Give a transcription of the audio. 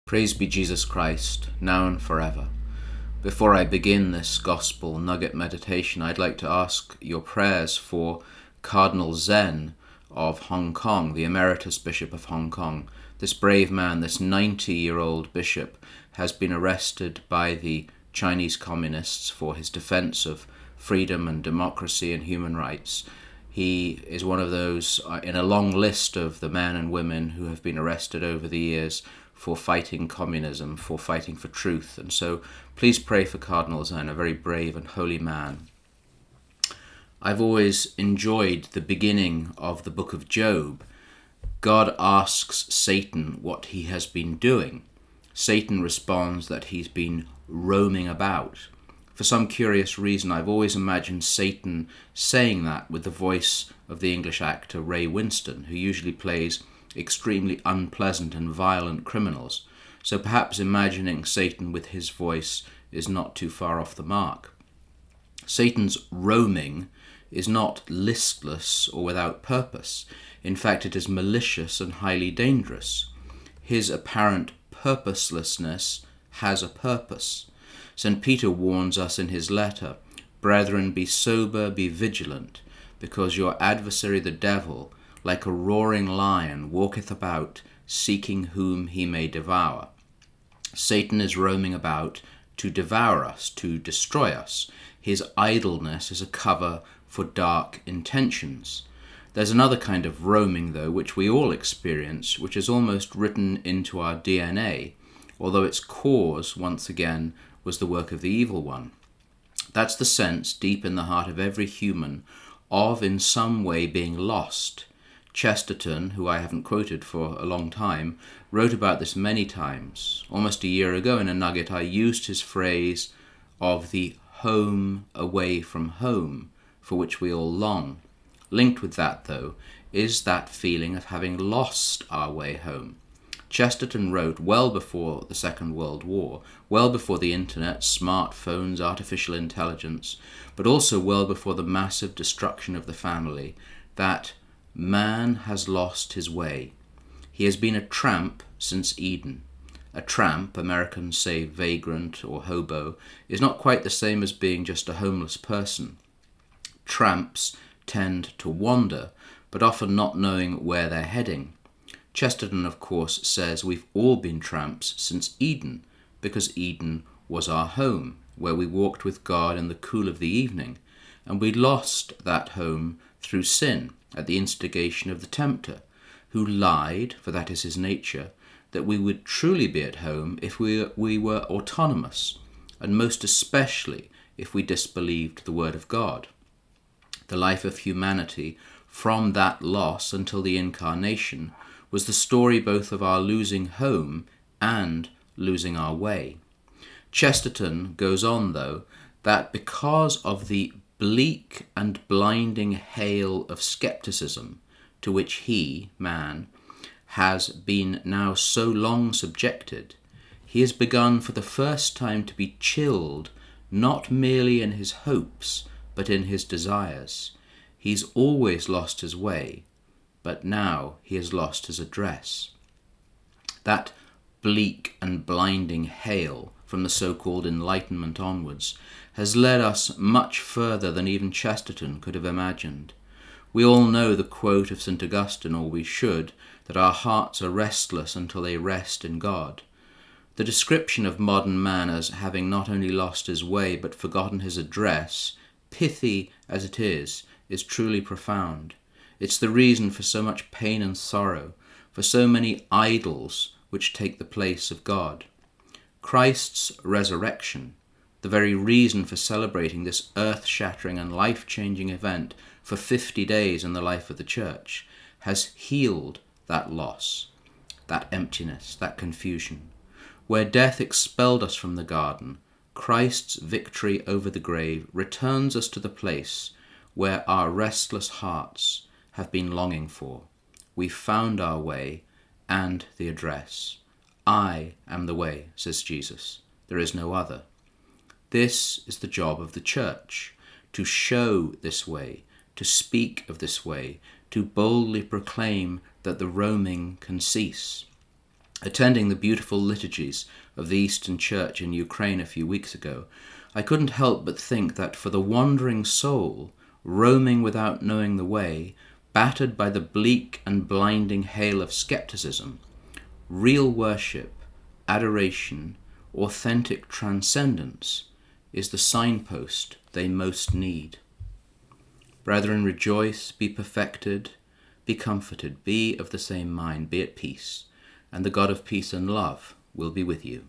Praise be Jesus Christ, now and forever. Before I begin this Gospel Nugget meditation, I'd like to ask your prayers for Cardinal Zen of Hong Kong, the Emeritus Bishop of Hong Kong. This brave man, this 90-year-old bishop, has been arrested by the Chinese communists for his defense of freedom and democracy and human rights. He is one of those in a long list of the men and women who have been arrested over the years for fighting communism, for fighting for truth. And so please pray for Cardinal Zen, a very brave and holy man. I've always enjoyed the beginning of the book of Job. God asks Satan what he has been doing. Satan responds that he's been roaming about. For some curious reason, I've always imagined Satan saying that with the voice of the English actor Ray Winstone, who usually plays extremely unpleasant and violent criminals. So perhaps imagining Satan with his voice is not too far off the mark. Satan's roaming is not listless or without purpose. In fact, it is malicious and highly dangerous. His apparent purposelessness has a purpose. St. Peter warns us in his letter, "Brethren, be sober, be vigilant, because your adversary the devil, like a roaring lion, walketh about, seeking whom he may devour." Satan is roaming about to devour us, to destroy us. His idleness is a cover for dark intentions. There's another kind of roaming, though, which we all experience, which is almost written into our DNA, although its cause, once again, was the work of the evil one. That's the sense, deep in the heart of every human, of in some way being lost. Chesterton, who I haven't quoted for a long time, wrote about this many times. Almost a year ago in a Nugget, I used his phrase of the home away from home, for which we all long. Linked with that, though, is that feeling of having lost our way home. Chesterton wrote well before the Second World War, well before the internet, smartphones, artificial intelligence, but also well before the massive destruction of the family, that man has lost his way. He has been a tramp since Eden. A tramp, Americans say vagrant or hobo, is not quite the same as being just a homeless person. Tramps tend to wander, but often not knowing where they're heading. Chesterton, of course, says we've all been tramps since Eden, because Eden was our home, where we walked with God in the cool of the evening, and we lost that home through sin, at the instigation of the tempter, who lied, for that is his nature, that we would truly be at home if we were autonomous, and most especially if we disbelieved the word of God. The life of humanity, from that loss until the incarnation, was the story both of our losing home and losing our way. Chesterton goes on, though, that because of the bleak and blinding hail of skepticism to which he, man, has been now so long subjected, he has begun for the first time to be chilled, not merely in his hopes, but in his desires. He's always lost his way, but now he has lost his address. That bleak and blinding hail from the so-called Enlightenment onwards has led us much further than even Chesterton could have imagined. We all know the quote of St. Augustine, or we should, that our hearts are restless until they rest in God. The description of modern man as having not only lost his way but forgotten his address, pithy as it is truly profound. It's the reason for so much pain and sorrow, for so many idols which take the place of God. Christ's resurrection, the very reason for celebrating this earth-shattering and life-changing event for 50 days in the life of the Church, has healed that loss, that emptiness, that confusion. Where death expelled us from the garden, Christ's victory over the grave returns us to the place where our restless hearts have been longing for. We've found our way and the address. I am the way, says Jesus. There is no other. This is the job of the Church, to show this way, to speak of this way, to boldly proclaim that the roaming can cease. Attending the beautiful liturgies of the Eastern Church in Ukraine a few weeks ago, I couldn't help but think that for the wandering soul, roaming without knowing the way, battered by the bleak and blinding hail of skepticism, real worship, adoration, authentic transcendence is the signpost they most need. Brethren, rejoice, be perfected, be comforted, be of the same mind, be at peace, and the God of peace and love will be with you.